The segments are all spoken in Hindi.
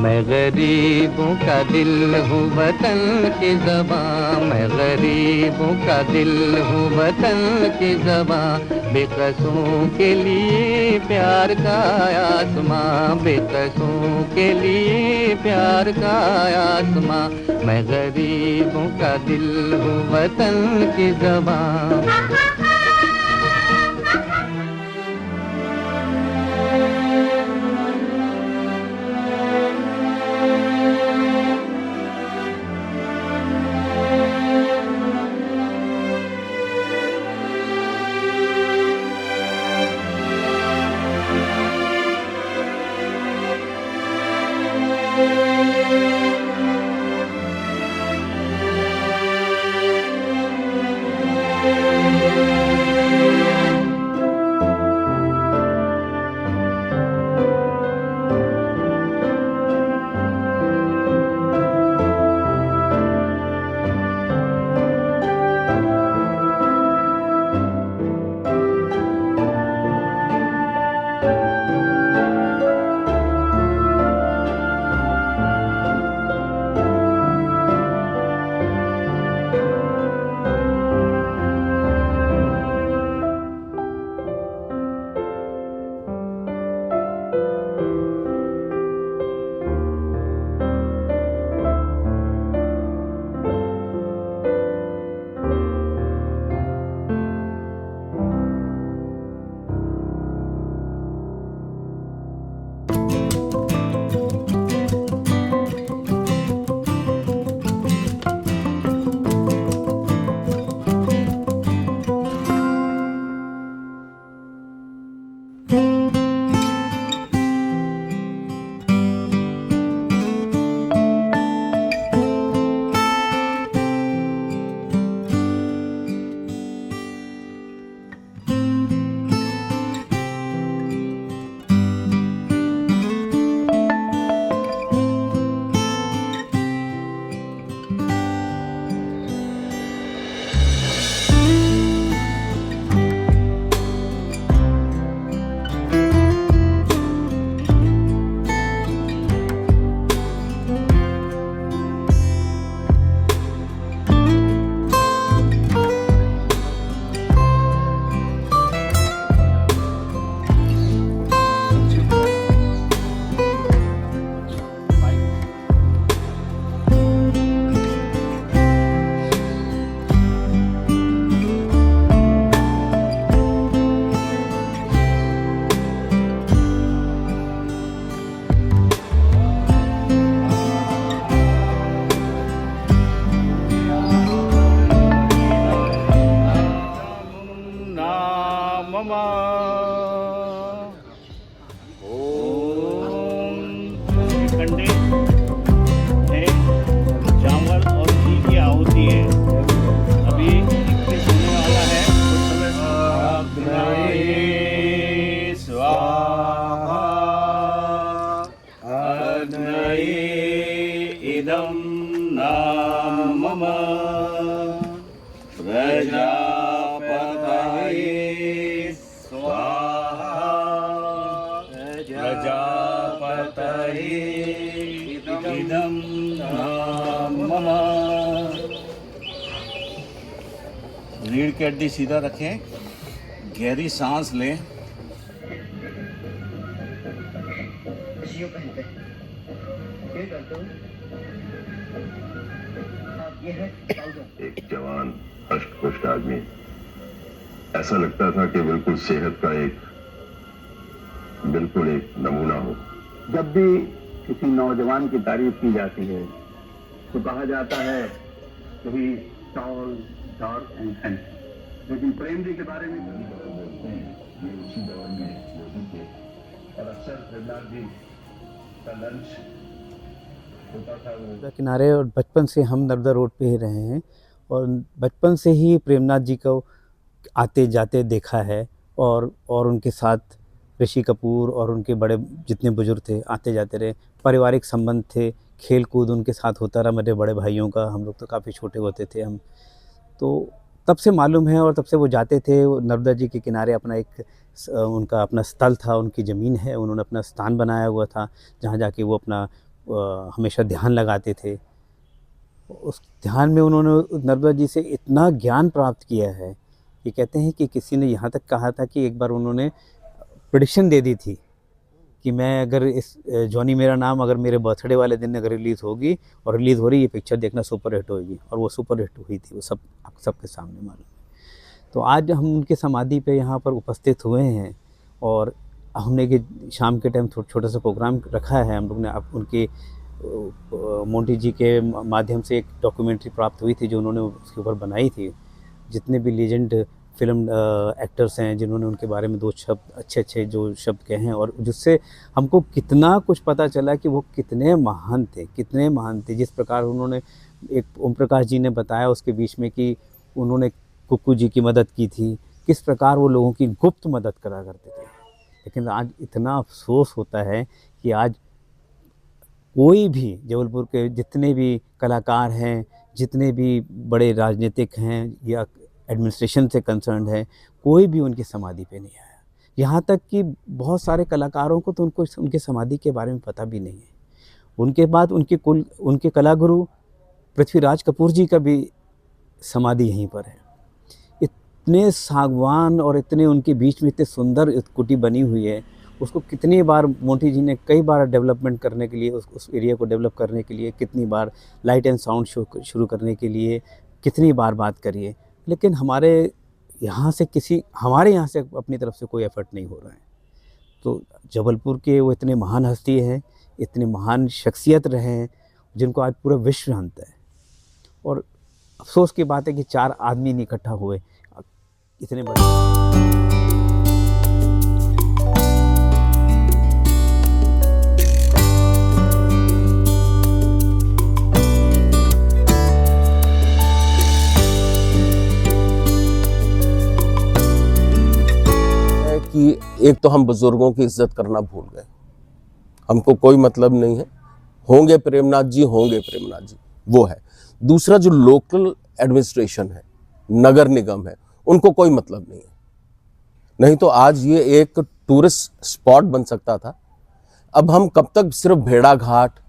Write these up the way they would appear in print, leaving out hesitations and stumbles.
मैं गरीबों का दिल हूँ वतन की ज़बां, मैं गरीबों का दिल हूँ वतन की ज़बां। बेकसों के लिए प्यार का आसमां, बेकसों के लिए प्यार का आसमां। मैं गरीबों का दिल हूँ वतन की ज़बां। कंडे है, चावल और घी की आहुति है। अभी 21 होने वाला है। अग्नये स्वाहा अग्नये इदं नाम मम प्रजापतये स्वाहा प्रजापतये इदं नाम मम। रीढ़ की हड्डी सीधा रखें, गहरी सांस लें। एक जवान हष्ट-पुष्ट आदमी, ऐसा लगता था कि बिल्कुल सेहत का एक नमूना हो। जब भी किसी नौजवान की तारीफ की जाती है तो कहा जाता है कि ही टॉल डार्क एंड हैंडसम, लेकिन प्रेम जी के बारे में ये उसी दौर में वही थे। और अक्सर प्रहलाद जी का लंच होता था वो किनारे, और बचपन से हम नर्मदा रोड पे ही रहे हैं और बचपन से ही प्रेमनाथ जी को आते जाते देखा है। और उनके साथ ऋषि कपूर और उनके बड़े जितने बुजुर्ग थे आते जाते रहे, पारिवारिक संबंध थे, खेल कूद उनके साथ होता रहा। मेरे बड़े भाइयों का, हम लोग तो काफ़ी छोटे होते थे हम, तो तब से मालूम है और तब से वो जाते थे। वो नर्मदा जी के किनारे अपना एक उनका अपना स्थल था, उनकी ज़मीन है, उन्होंने अपना स्थान बनाया हुआ था जहाँ जाके वो अपना हमेशा ध्यान लगाते थे। उस ध्यान में उन्होंने नर्मदा जी से इतना ज्ञान प्राप्त किया है कि कहते हैं कि किसी ने यहाँ तक कहा था कि एक बार उन्होंने प्रेडिक्शन दे दी थी कि मैं अगर इस जॉनी मेरा नाम अगर मेरे बर्थडे वाले दिन अगर रिलीज़ होगी और रिलीज़ हो रही ये पिक्चर देखना सुपर हिट होगी, और वो सुपर हिट हुई थी, वो सब आप सबके सामने मालूम है। तो आज हम उनके समाधि पे यहाँ पर उपस्थित हुए हैं और हमने कि शाम के टाइम छोटा सा प्रोग्राम रखा है हम लोग ने। आप उनके मोंटी जी के माध्यम से एक डॉक्यूमेंट्री प्राप्त हुई थी जो उन्होंने उसके ऊपर बनाई थी। जितने भी लीजेंड फिल्म एक्टर्स हैं जिन्होंने उनके बारे में 2 शब्द अच्छे जो शब्द कहे हैं, और जिससे हमको कितना कुछ पता चला कि वो कितने महान थे। जिस प्रकार उन्होंने एक ओम प्रकाश जी ने बताया उसके बीच में कि उन्होंने कुक्कू जी की मदद की थी, किस प्रकार वो लोगों की गुप्त मदद करा करते थे। लेकिन आज इतना अफसोस होता है कि आज कोई भी जबलपुर के जितने भी कलाकार हैं, जितने भी बड़े राजनीतिक हैं या एडमिनिस्ट्रेशन से कंसर्न्ड है, कोई भी उनकी समाधि पे नहीं आया। यहाँ तक कि बहुत सारे कलाकारों को तो उनके समाधि के बारे में पता भी नहीं है। उनके बाद उनके कलागुरु पृथ्वीराज कपूर जी का भी समाधि यहीं पर है। इतने सागवान और इतने उनके बीच में इतने सुंदर कुटी बनी हुई है, उसको कितनी बार मोंटी जी ने कई बार डेवलपमेंट करने के लिए उस एरिया को डेवलप करने के लिए कितनी बार लाइट एंड साउंड शो शुरू करने के लिए कितनी बार बात करी है, लेकिन हमारे यहाँ से अपनी तरफ से कोई एफर्ट नहीं हो रहा है। तो जबलपुर के वो इतने महान हस्ती हैं, इतने महान शख्सियत रहे हैं जिनको आज पूरा विश्व जानता है, और अफसोस की बात है कि 4 आदमी नहीं इकट्ठा हुए इतने बड़े। कि एक तो हम बुजुर्गों की इज्जत करना भूल गए, हमको कोई मतलब नहीं है, होंगे प्रेमनाथ जी वो है। दूसरा जो लोकल एडमिनिस्ट्रेशन है, नगर निगम है, उनको कोई मतलब नहीं है। नहीं तो आज ये एक टूरिस्ट स्पॉट बन सकता था। अब हम कब तक सिर्फ भेड़ा घाट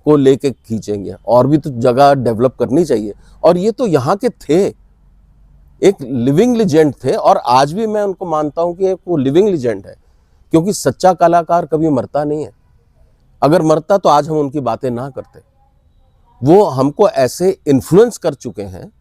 को लेके खींचेंगे, और भी तो जगह डेवलप करनी चाहिए। और ये तो यहाँ के थे, एक लिविंग लेजेंड थे, और आज भी मैं उनको मानता हूं कि वो लिविंग लेजेंड है, क्योंकि सच्चा कलाकार कभी मरता नहीं है। अगर मरता तो आज हम उनकी बातें ना करते। वो हमको ऐसे इन्फ्लुएंस कर चुके हैं,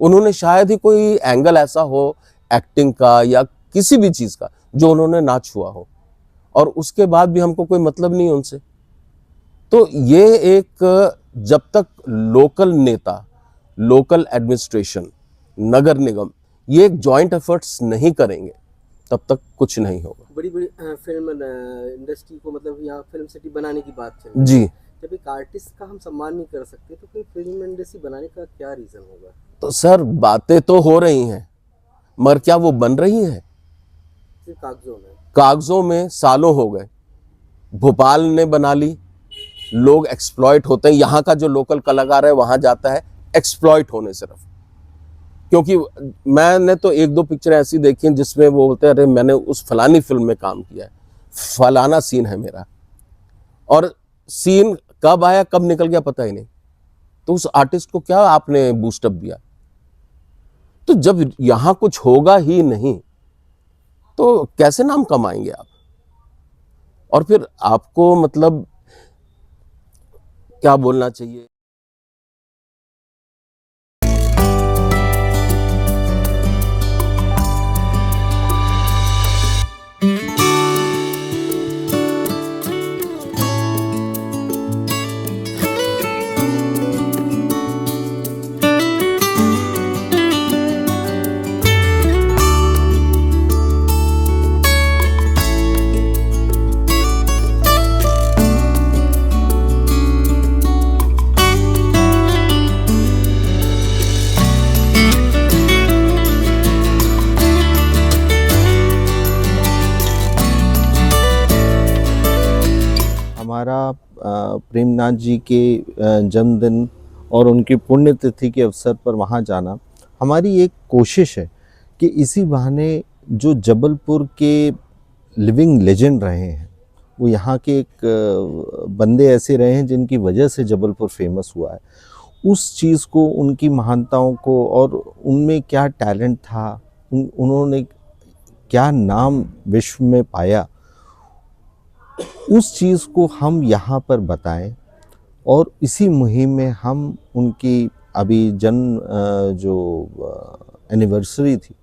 उन्होंने शायद ही कोई एंगल ऐसा हो एक्टिंग का या किसी भी चीज का जो उन्होंने ना छुआ हो, और उसके बाद भी हमको कोई मतलब नहीं उनसे। तो ये एक, जब तक लोकल नेता, लोकल एडमिनिस्ट्रेशन, नगर निगम ये एक जॉइंट एफर्ट्स नहीं करेंगे तब तक कुछ नहीं होगा। बड़ी फिल्म इंडस्ट्री को, मतलब यहाँ फिल्म सिटी बनाने की बात चल रही है जी, जब एक आर्टिस्ट का हम सम्मान नहीं कर सकते तो फिर फिल्म इंडस्ट्री बनाने का क्या रीजन होगा? तो सर बातें तो हो रही हैं, मगर क्या वो बन रही हैं? सिर्फ कागजों में सालों हो गए। भोपाल ने बना ली, लोग एक्सप्लॉइट होते हैं। यहाँ का जो लोकल कलाकार है वहां जाता है एक्सप्लॉइट होने सिर्फ, क्योंकि मैंने तो 1-2 पिक्चर ऐसी देखी हैं जिसमें वो बोलते हैं अरे मैंने उस फलानी फिल्म में काम किया है, फलाना सीन है मेरा, और सीन कब आया कब निकल गया पता ही नहीं। तो उस आर्टिस्ट को क्या आपने बूस्टअप दिया? तो जब यहां कुछ होगा ही नहीं तो कैसे नाम कमाएंगे आप? और फिर आपको मतलब क्या बोलना चाहिए? हमारा प्रेमनाथ जी के जन्मदिन और उनकी पुण्यतिथि के अवसर पर वहाँ जाना हमारी एक कोशिश है कि इसी बहाने जो जबलपुर के लिविंग लेजेंड रहे हैं, वो यहाँ के एक बंदे ऐसे रहे हैं जिनकी वजह से जबलपुर फेमस हुआ है। उस चीज़ को, उनकी महानताओं को और उनमें क्या टैलेंट था, उन्होंने क्या नाम विश्व में पाया, उस चीज़ को हम यहाँ पर बताएं। और इसी मुहिम में हम उनकी अभी जो एनिवर्सरी थी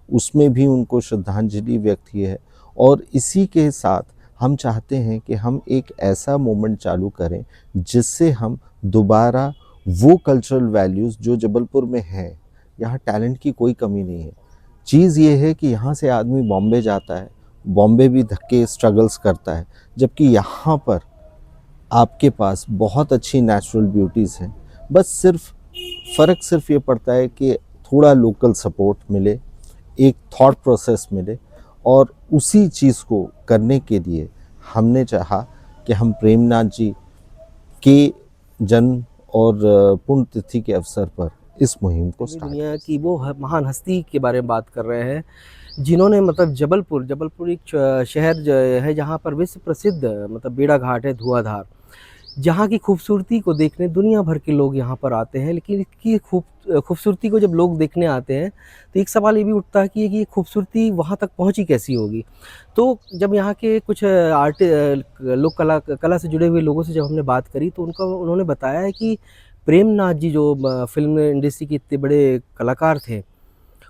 उसमें भी उनको श्रद्धांजलि व्यक्त की है। और इसी के साथ हम चाहते हैं कि हम एक ऐसा मोमेंट चालू करें जिससे हम दोबारा वो कल्चरल वैल्यूज़ जो जबलपुर में हैं, यहाँ टैलेंट की कोई कमी नहीं है। चीज़ ये है कि यहाँ से आदमी बॉम्बे जाता है, बॉम्बे भी धक्के स्ट्रगल्स करता है, जबकि यहाँ पर आपके पास बहुत अच्छी नेचुरल ब्यूटीज़ हैं। बस फ़र्क सिर्फ ये पड़ता है कि थोड़ा लोकल सपोर्ट मिले, एक थॉट प्रोसेस मिले। और उसी चीज़ को करने के लिए हमने चाहा कि हम प्रेमनाथ जी के जन्म और पुण्यतिथि के अवसर पर इस मुहिम को स्टार्ट दुनिया की वो महान हस्ती के बारे में बात कर रहे हैं जिन्होंने मतलब जबलपुर एक शहर है जहाँ पर विश्व प्रसिद्ध मतलब बेड़ा घाट है, धुआंधार, जहाँ की खूबसूरती को देखने दुनिया भर के लोग यहाँ पर आते हैं। लेकिन इसकी खूबसूरती को जब लोग देखने आते हैं तो एक सवाल ये भी उठता है कि ये खूबसूरती वहाँ तक पहुँची कैसी होगी। तो जब यहाँ के कुछ लोग कला से जुड़े हुए लोगों से जब हमने बात करी तो उन्होंने बताया है कि प्रेमनाथ जी जो फिल्म इंडस्ट्री के इतने बड़े कलाकार थे,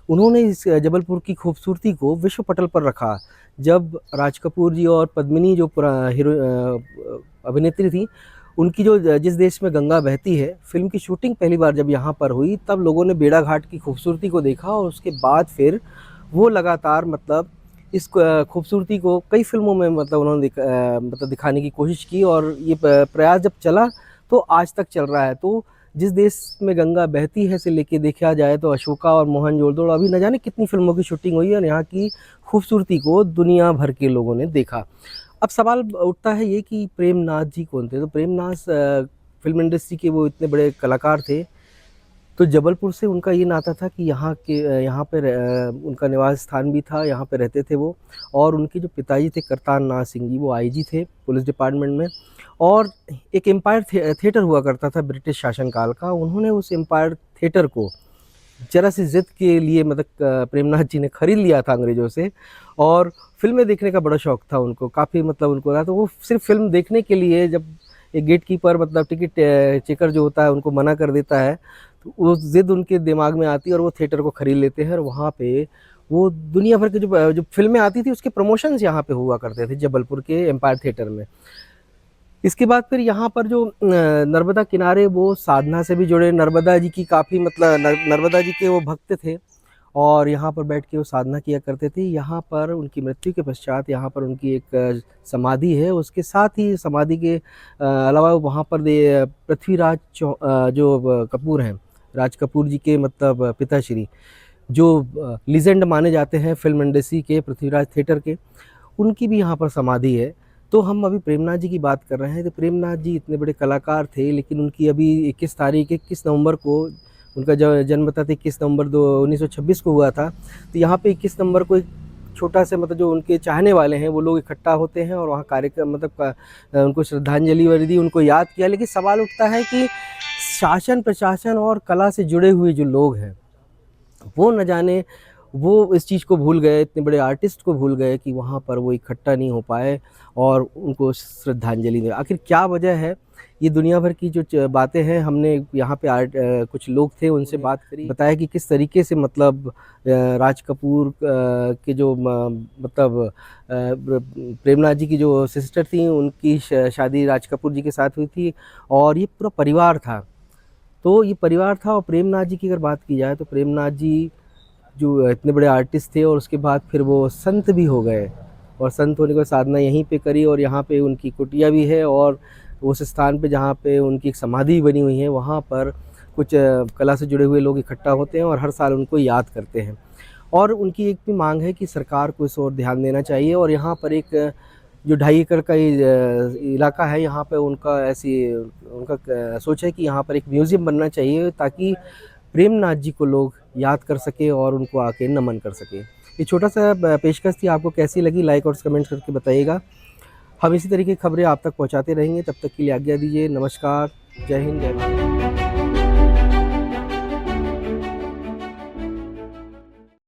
उन्होंने इस जबलपुर की खूबसूरती को विश्व पटल पर रखा। जब राज कपूर जी और पद्मिनी जो अभिनेत्री थी, उनकी जो जिस देश में गंगा बहती है फिल्म की शूटिंग पहली बार जब यहाँ पर हुई, तब लोगों ने बेड़ा घाट की खूबसूरती को देखा और उसके बाद फिर वो लगातार मतलब इस खूबसूरती को कई फिल्मों में मतलब उन्होंने दिखाने की कोशिश की। और ये प्रयास जब चला तो आज तक चल रहा है। तो जिस देश में गंगा बहती है से लेके देखा जाए तो अशोका और मोहनजोदड़ो, अभी न जाने कितनी फिल्मों की शूटिंग हुई है और यहाँ की खूबसूरती को दुनिया भर के लोगों ने देखा। अब सवाल उठता है ये कि प्रेमनाथ जी कौन थे। तो प्रेमनाथ फिल्म इंडस्ट्री के वो इतने बड़े कलाकार थे, तो जबलपुर से उनका ये नाता था कि यहाँ पर उनका निवास स्थान भी था, यहाँ पे रहते थे वो। और उनके जो पिताजी थे करतार नाथ सिंह जी, वो आईजी थे पुलिस डिपार्टमेंट में। और एक एम्पायर थिएटर हुआ करता था ब्रिटिश शासनकाल का, उन्होंने उस एम्पायर थिएटर को जरा सी जिद के लिए मतलब प्रेमनाथ जी ने खरीद लिया था अंग्रेज़ों से। और फिल्में देखने का बड़ा शौक़ था उनको, काफ़ी मतलब उनको रहा। तो वो सिर्फ फिल्म देखने के लिए जब एक गेट कीपर मतलब टिकट चेकर जो होता है उनको मना कर देता है, तो वो ज़िद उनके दिमाग में आती है और वो थिएटर को ख़रीद लेते हैं। और वहाँ पे वो दुनिया भर के जो फिल्में आती थी उसके प्रमोशंस यहाँ पे हुआ करते थे जबलपुर के एम्पायर थिएटर में। इसके बाद फिर यहाँ पर जो नर्मदा किनारे, वो साधना से भी जुड़े, नर्मदा जी की काफ़ी मतलब नर्मदा जी के वो भक्त थे और यहाँ पर बैठ के वो साधना किया करते थे। यहाँ पर उनकी मृत्यु के पश्चात यहाँ पर उनकी एक समाधि है। उसके साथ ही समाधि के अलावा वहाँ पर पृथ्वीराज जो कपूर हैं, राज कपूर जी के मतलब पिताश्री, जो लीजेंड माने जाते हैं फिल्म इंडस्ट्री के, पृथ्वीराज थिएटर के, उनकी भी यहाँ पर समाधि है। तो हम अभी प्रेमनाथ जी की बात कर रहे हैं। तो प्रेमनाथ जी इतने बड़े कलाकार थे, लेकिन उनकी अभी 21 नवंबर को उनका जन्म था, 21 नवंबर 1926 को हुआ था। तो यहाँ पे 21 नवंबर को एक छोटा सा मतलब जो उनके चाहने वाले हैं वो लोग इकट्ठा होते हैं और वहाँ कार्यक्रम मतलब उनको श्रद्धांजलि दी, उनको याद किया। लेकिन सवाल उठता है कि शासन प्रशासन और कला से जुड़े हुए जो लोग हैं वो न जाने वो इस चीज़ को भूल गए, इतने बड़े आर्टिस्ट को भूल गए कि वहाँ पर वो इकट्ठा नहीं हो पाए और उनको श्रद्धांजलि दें। आखिर क्या वजह है? ये दुनिया भर की जो बातें हैं, हमने यहाँ पे कुछ लोग थे उनसे बात करी, बताया कि किस तरीके से मतलब राज कपूर के जो मतलब प्रेमनाथ जी की जो सिस्टर थी उनकी शादी राज कपूर जी के साथ हुई थी और ये पूरा परिवार था। तो ये परिवार था। और प्रेमनाथ जी की अगर बात की जाए तो प्रेमनाथ जी जो इतने बड़े आर्टिस्ट थे और उसके बाद फिर वो संत भी हो गए और संत होने के बाद साधना यहीं पे करी और यहाँ पे उनकी कुटिया भी है और उस स्थान पे जहाँ पे उनकी एक समाधि बनी हुई है वहाँ पर कुछ कला से जुड़े हुए लोग इकट्ठा होते हैं और हर साल उनको याद करते हैं। और उनकी एक भी मांग है कि सरकार को इस ओर ध्यान देना चाहिए और यहाँ पर एक जो 2.5 एकड़ का इलाका है, यहाँ पे उनका सोच है कि यहाँ पर एक म्यूज़ियम बनना चाहिए ताकि प्रेमनाथ जी को लोग याद कर सके और उनको आके नमन कर सके। ये छोटा सा पेशकश थी, आपको कैसी लगी लाइक और कमेंट करके बताइएगा। हम इसी तरीके की खबरें आप तक पहुंचाते रहेंगे, तब तक के लिए आज्ञा दीजिए। नमस्कार, जय हिंद, जय भारत।